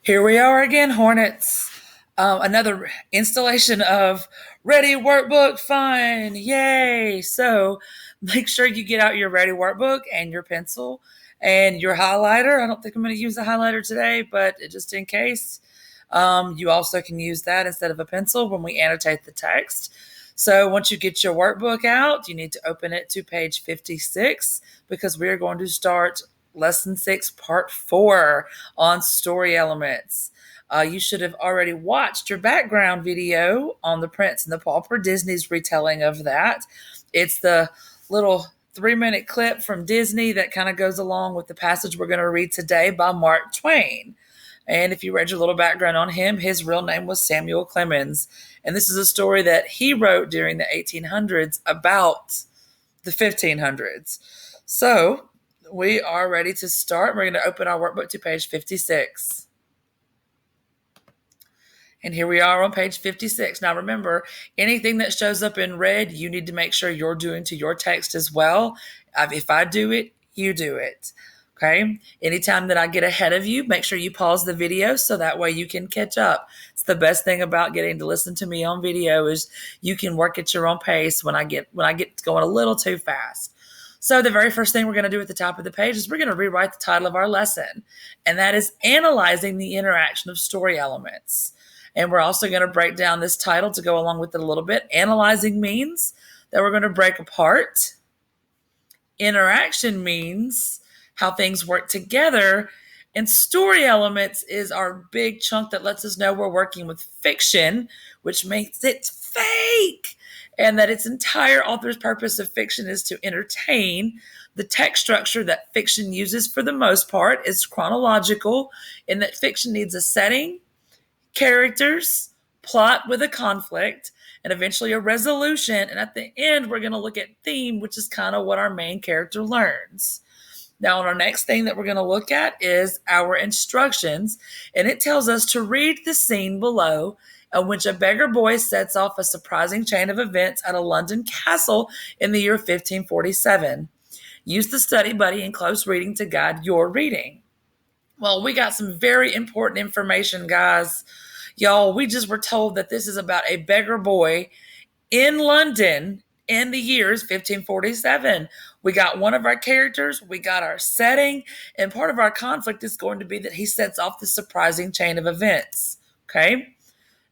Here we are again, Hornets. Another installation of Ready Workbook Fun. Yay! So make sure you get out your Ready Workbook and your pencil and your highlighter. I don't think I'm going to use a highlighter today, but just in case, you also can use that instead of a pencil when we annotate the text. So once you get your workbook out, you need to open it to page 56 because we are going to start Lesson 6, Part 4 on story elements. You should have already watched your background video on The Prince and the Pauper, Disney's retelling of that. It's the little 3-minute clip from Disney that kind of goes along with the passage we're going to read today by Mark Twain. And if you read your little background on him, his real name was Samuel Clemens. And this is a story that he wrote during the 1800s about the 1500s. So we are ready to start. We're going to open our workbook to page 56. And here we are on page 56. Now remember, anything that shows up in red, you need to make sure you're doing to your text as well. If I do it, you do it. Okay. Anytime that I get ahead of you, make sure you pause the video so that way you can catch up. It's the best thing about getting to listen to me on video is you can work at your own pace when I get going a little too fast. So the very first thing we're going to do at the top of the page is we're going to rewrite the title of our lesson, and that is Analyzing the Interaction of Story Elements. And we're also going to break down this title to go along with it a little bit. Analyzing means that we're going to break apart. Interaction means how things work together. And story elements is our big chunk that lets us know we're working with fiction, which makes it fake. And that its entire author's purpose of fiction is to entertain. The text structure that fiction uses for the most part is chronological, in that fiction needs a setting, characters, plot with a conflict, and eventually a resolution. And at the end, we're going to look at theme, which is kind of what our main character learns. Now, our next thing that we're going to look at is our instructions, and it tells us to read the scene below in which a beggar boy sets off a surprising chain of events at a London castle in the year 1547. Use the study buddy and close reading to guide your reading. Well, we got some very important information, guys. Y'all, we just were told that this is about a beggar boy in London in the years 1547. We got one of our characters, we got our setting, and part of our conflict is going to be that he sets off this surprising chain of events. Okay?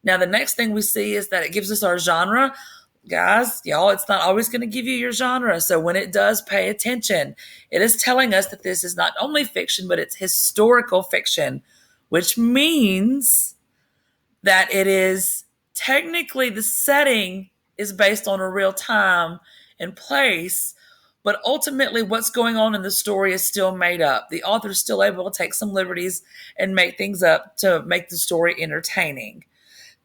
Now, the next thing we see is that it gives us our genre. Guys, y'all, it's not always going to give you your genre. So when it does, pay attention. It is telling us that this is not only fiction, but it's historical fiction, which means that it is technically the setting is based on a real time and place, but ultimately what's going on in the story is still made up. The author's still able to take some liberties and make things up to make the story entertaining.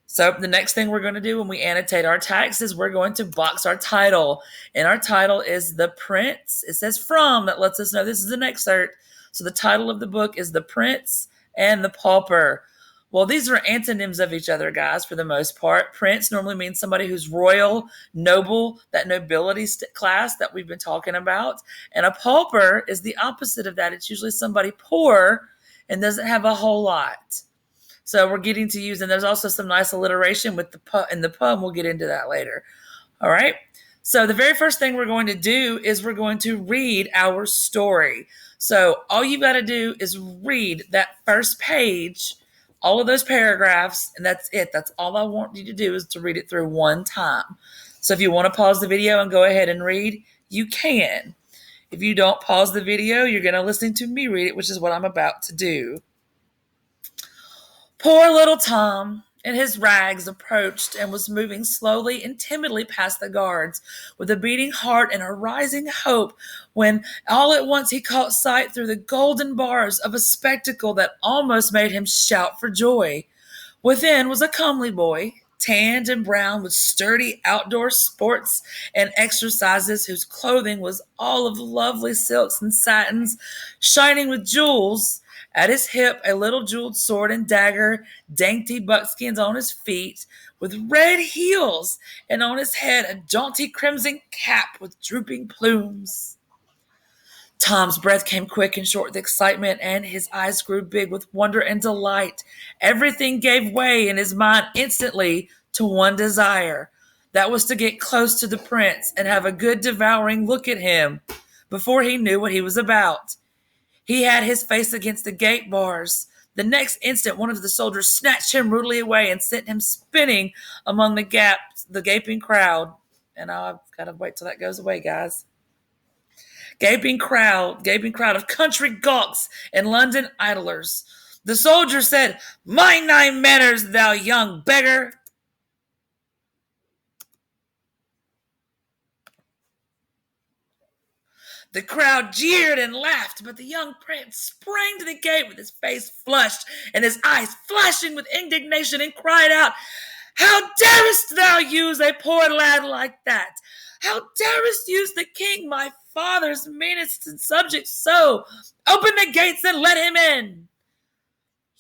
So the next thing we're going to do when we annotate our text is we're going to box our title. And our title is The Prince. It says from, that lets us know this is an excerpt. So the title of the book is The Prince and the Pauper. Well, these are antonyms of each other, guys, for the most part. Prince normally means somebody who's royal, noble, that nobility class that we've been talking about. And a pauper is the opposite of that. It's usually somebody poor and doesn't have a whole lot. So we're getting to use, and there's also some nice alliteration with in the poem. We'll get into that later. All right. So the very first thing we're going to do is we're going to read our story. So all you've got to do is read that first page, all of those paragraphs, and that's it. That's all I want you to do is to read it through one time. So if you want to pause the video and go ahead and read, you can. If you don't pause the video, you're going to listen to me read it, which is what I'm about to do. Poor little Tom in his rags approached and was moving slowly and timidly past the guards with a beating heart and a rising hope when all at once he caught sight through the golden bars of a spectacle that almost made him shout for joy. Within was a comely boy, tanned and brown with sturdy outdoor sports and exercises, whose clothing was all of lovely silks and satins, shining with jewels. At his hip, a little jeweled sword and dagger, dainty buckskins on his feet, with red heels, and on his head a jaunty crimson cap with drooping plumes. Tom's breath came quick and short with excitement, and his eyes grew big with wonder and delight. Everything gave way in his mind instantly to one desire. That was to get close to the prince and have a good devouring look at him before he knew what he was about. He had his face against the gate bars. The next instant, one of the soldiers snatched him rudely away and sent him spinning among the gaping crowd. And I've got to wait till that goes away, guys. Gaping crowd of country gawks and London idlers. The soldier said, "Mind thy manners, thou young beggar." The crowd jeered and laughed, but the young prince sprang to the gate with his face flushed and his eyes flashing with indignation and cried out, "How darest thou use a poor lad like that? How darest use the king, my father's meanest and subject so? Open the gates and let him in."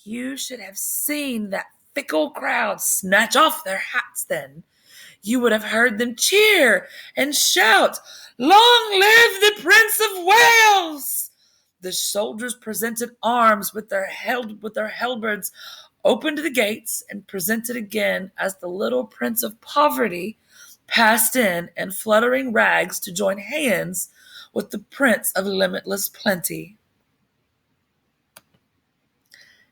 You should have seen that fickle crowd snatch off their hats then. You would have heard them cheer and shout, "Long live the Prince of Wales!" The soldiers presented arms with their halberds, opened the gates, and presented again as the little Prince of Poverty passed in fluttering rags to join hands with the Prince of Limitless Plenty.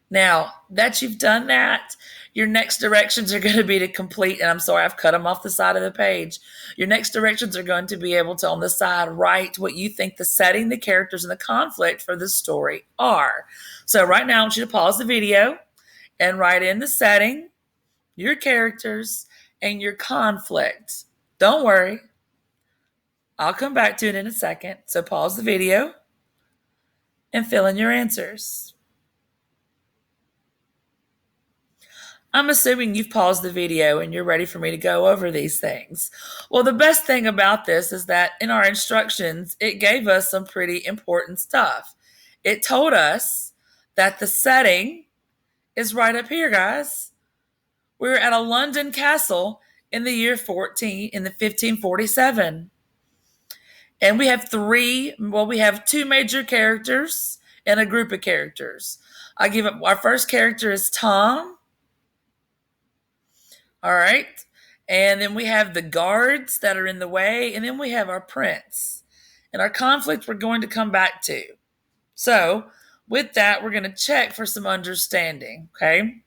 Now that you've done that, your next directions are going to be to complete, and I'm sorry, I've cut them off the side of the page. Your next directions are going to be able to, on the side, write what you think the setting, the characters, and the conflict for the story are. So right now, I want you to pause the video and write in the setting, your characters, and your conflict. Don't worry. I'll come back to it in a second. So pause the video and fill in your answers. I'm assuming you've paused the video and you're ready for me to go over these things. Well, the best thing about this is that in our instructions, it gave us some pretty important stuff. It told us that the setting is right up here, guys. We're at a London castle in the year 1547. And we have two major characters and a group of characters. Our first character is Tom. All right. And then we have the guards that are in the way. And then we have our prince. And our conflict we're going to come back to. So with that, we're going to check for some understanding. Okay.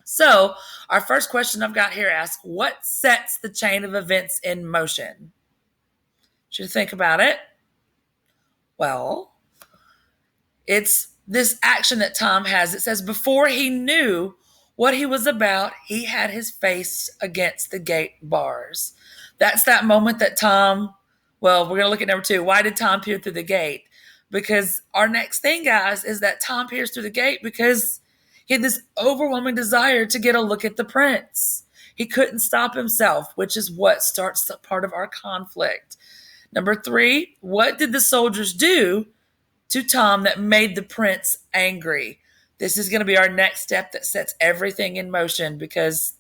So our first question I've got here asks, what sets the chain of events in motion? Should you think about it? Well, it's this action that Tom has. It says, before he knew what he was about, he had his face against the gate bars. That's that moment that Tom, well, we're going to look at number 2. Why did Tom peer through the gate? Because our next thing, guys, is that Tom peers through the gate because he had this overwhelming desire to get a look at the prince. He couldn't stop himself, which is what starts part of our conflict. Number 3, what did the soldiers do to Tom that made the prince angry? This is going to be our next step that sets everything in motion because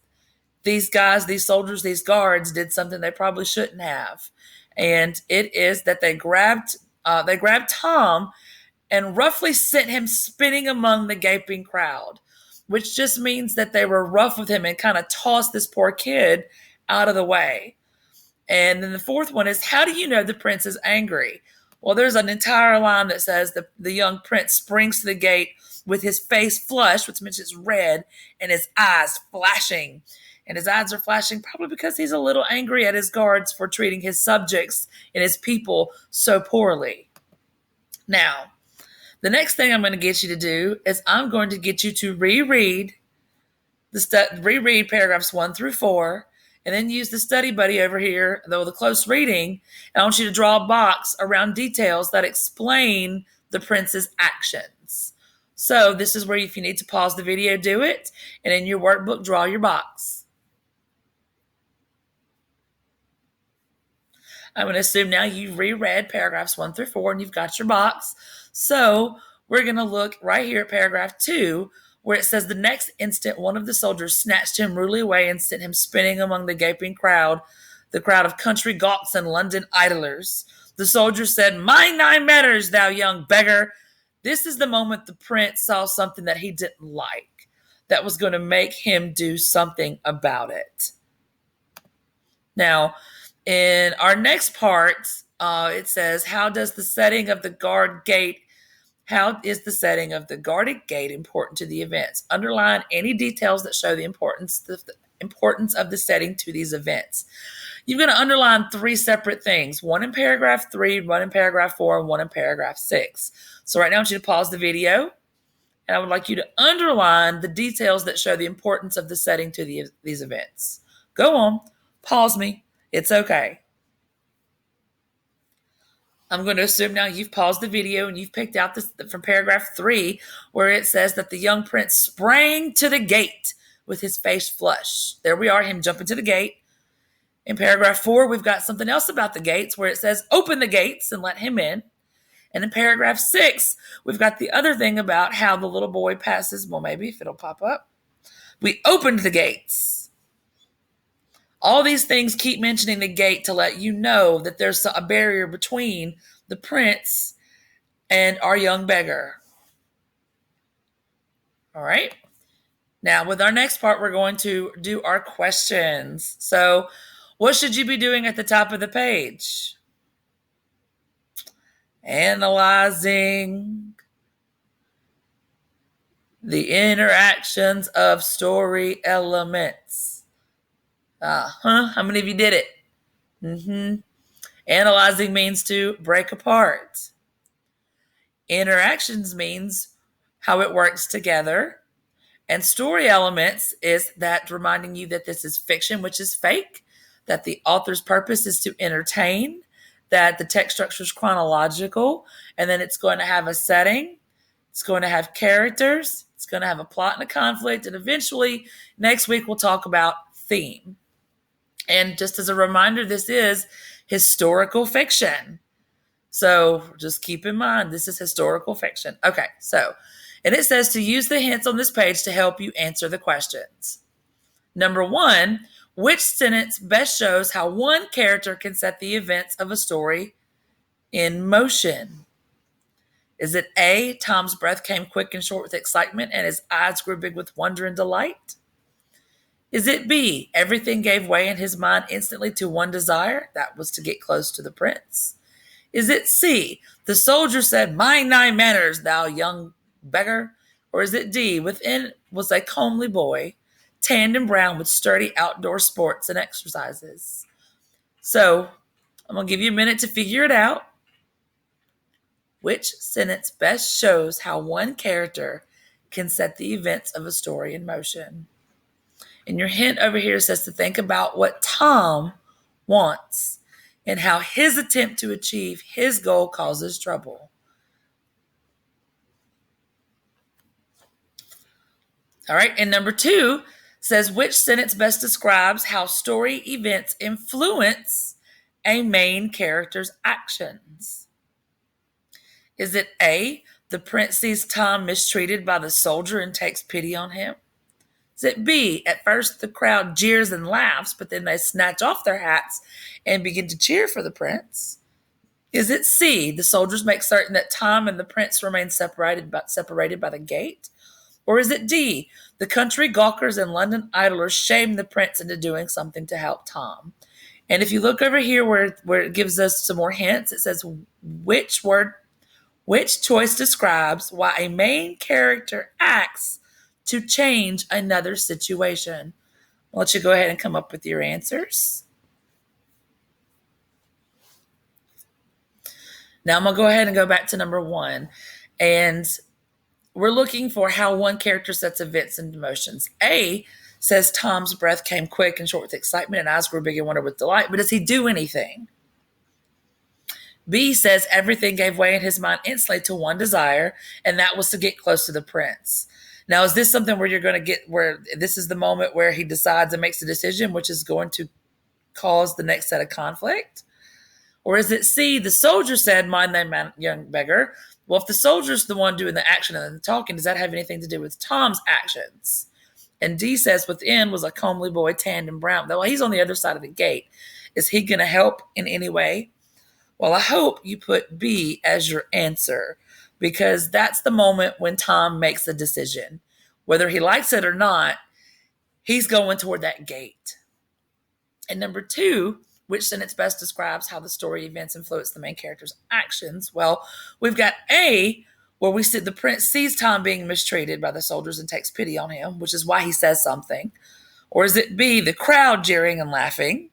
these guys, these soldiers, these guards did something they probably shouldn't have. And it is that they grabbed Tom and roughly sent him spinning among the gaping crowd, which just means that they were rough with him and kind of tossed this poor kid out of the way. And then the 4th one is, how do you know the prince is angry? Well, there's an entire line that says the young prince springs to the gate with his face flushed, which means it's red, and his eyes flashing. And his eyes are flashing probably because he's a little angry at his guards for treating his subjects and his people so poorly. Now, the next thing I'm going to get you to do is I'm going to get you to reread paragraphs 1 through 4, and then use the study buddy over here, though the close reading. And I want you to draw a box around details that explain the prince's actions. So this is where, if you need to pause the video, do it. And in your workbook, draw your box. I'm going to assume now you've reread paragraphs 1 through 4 and you've got your box. So we're going to look right here at paragraph 2, where it says, the next instant, one of the soldiers snatched him rudely away and sent him spinning among the gaping crowd, the crowd of country gawks and London idlers. The soldier said, "Mine 9 matters, thou young beggar." This is the moment the prince saw something that he didn't like, that was going to make him do something about it. Now, in our next part, it says, how is the setting of the guarded gate important to the events? Underline any details that show the importance of the setting to these events. You're going to underline 3 separate things, one in paragraph 3, one in paragraph 4, and one in paragraph 6. So right now I want you to pause the video, and I would like you to underline the details that show the importance of the setting to these events. Go on, pause me. It's okay. I'm going to assume now you've paused the video and you've picked out this from paragraph 3, where it says that the young prince sprang to the gate with his face flushed. There we are, him jumping to the gate. In paragraph 4, we've got something else about the gates where it says, "Open the gates and let him in." And in paragraph 6, we've got the other thing about how the little boy passes. Well, maybe if it'll pop up. "We opened the gates." All these things keep mentioning the gate to let you know that there's a barrier between the prince and our young beggar. All right. Now, with our next part, we're going to do our questions. So, what should you be doing at the top of the page? Analyzing the interactions of story elements. How many of you did it? Analyzing means to break apart. Interactions means how it works together. And story elements is that reminding you that this is fiction, which is fake, that the author's purpose is to entertain, that the text structure is chronological, and then it's going to have a setting, it's going to have characters, it's going to have a plot and a conflict, and eventually next week we'll talk about theme. And just as a reminder, this is historical fiction. So just keep in mind, this is historical fiction. Okay, and it says to use the hints on this page to help you answer the questions. Number 1, which sentence best shows how one character can set the events of a story in motion? Is it A, Tom's breath came quick and short with excitement and his eyes grew big with wonder and delight? Is it B, everything gave way in his mind instantly to one desire, that was to get close to the prince? Is it C, the soldier said, "Mine 9 matters, thou young beggar"? Or is it D, within was a comely boy, tanned and brown with sturdy outdoor sports and exercises? So I'm going to give you a minute to figure it out. Which sentence best shows how one character can set the events of a story in motion? And your hint over here says to think about what Tom wants and how his attempt to achieve his goal causes trouble. All right, and number 2 says which sentence best describes how story events influence a main character's actions? Is it A, the prince sees Tom mistreated by the soldier and takes pity on him? Is it B, at first the crowd jeers and laughs, but then they snatch off their hats and begin to cheer for the prince? Is it C, the soldiers make certain that Tom and the prince remain separated by the gate? Or is it D, the country gawkers and London idlers shame the prince into doing something to help Tom? And if you look over here where it gives us some more hints, it says which choice describes why a main character acts to change another situation? I'll let you go ahead and come up with your answers. Now I'm going to go ahead and go back to number 1. And we're looking for how one character sets events into motions. A says Tom's breath came quick and short with excitement and eyes grew big and wonder with delight. But does he do anything? B says everything gave way in his mind instantly to one desire, and that was to get close to the prince. Now, is this something where you're going to get where this is the moment where he decides and makes a decision, which is going to cause the next set of conflict? Or is it C, the soldier said, "Mind thy young beggar"? Well, if the soldier's the one doing the action and the talking, does that have anything to do with Tom's actions? And D says within was a comely boy, tanned and brown. Though he's on the other side of the gate. Is he going to help in any way? Well, I hope you put B as your answer because that's the moment when Tom makes a decision. Whether he likes it or not, he's going toward that gate. And number two, which sentence best describes how the story events influence the main character's actions? Well, we've got A, where we see the prince sees Tom being mistreated by the soldiers and takes pity on him, which is why he says something. Or is it B, the crowd jeering and laughing?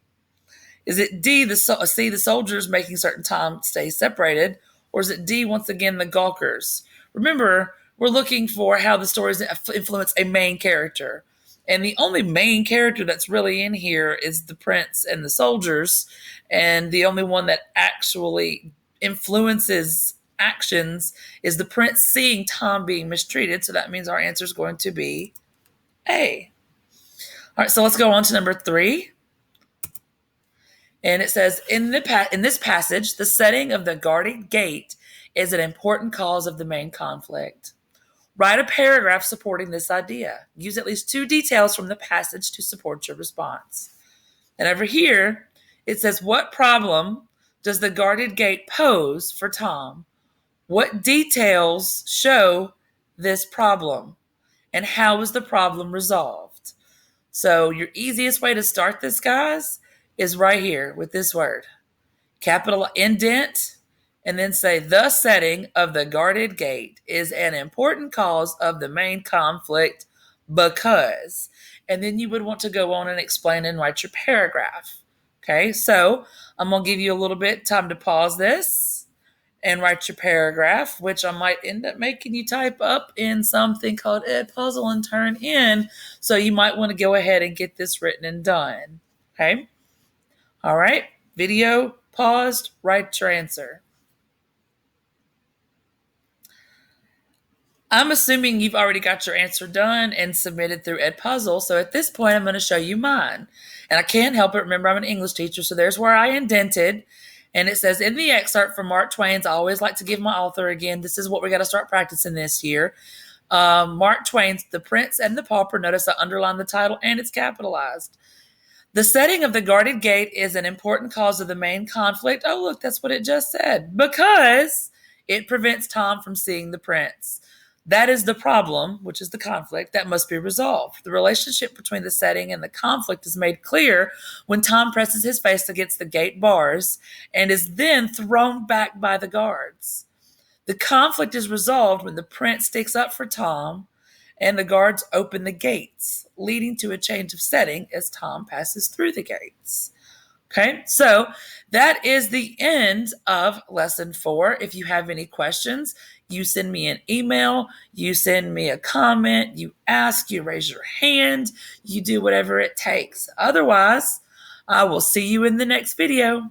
Is it D, the soldiers making certain Tom stay separated? Or is it D, once again, the gawkers? Remember, we're looking for how the stories influence a main character. And the only main character that's really in here is the prince and the soldiers. And the only one that actually influences actions is the prince seeing Tom being mistreated. So that means our answer is going to be A. All right, so let's go on to number 3. And it says, in this passage, the setting of the guarded gate is an important cause of the main conflict. Write a paragraph supporting this idea. Use at least 2 details from the passage to support your response. And over here, it says, what problem does the guarded gate pose for Tom? What details show this problem? And how was the problem resolved? So your easiest way to start this, guys, is right here with this word. Capital indent, and then say the setting of the guarded gate is an important cause of the main conflict because. And then you would want to go on and explain and write your paragraph. Okay, so I'm going to give you a little bit time to pause this and write your paragraph, which I might end up making you type up in something called Edpuzzle and turn in. So you might want to go ahead and get this written and done. Okay. All right. Video paused. Write your answer. I'm assuming you've already got your answer done and submitted through Edpuzzle. So at this point, I'm going to show you mine. And I can't help it. Remember, I'm an English teacher. So there's where I indented. And it says, in the excerpt from Mark Twain's, I always like to give my author again. This is what we got to start practicing this year. Mark Twain's The Prince and the Pauper. Notice I underlined the title and it's capitalized. The setting of the guarded gate is an important cause of the main conflict. Oh, look, that's what it just said. Because it prevents Tom from seeing the prince. That is the problem, which is the conflict, that must be resolved. The relationship between the setting and the conflict is made clear when Tom presses his face against the gate bars and is then thrown back by the guards. The conflict is resolved when the prince sticks up for Tom and the guards open the gates, leading to a change of setting as Tom passes through the gates. Okay, so that is the end of lesson 4. If you have any questions, you send me an email, you send me a comment, you ask, you raise your hand, you do whatever it takes. Otherwise, I will see you in the next video.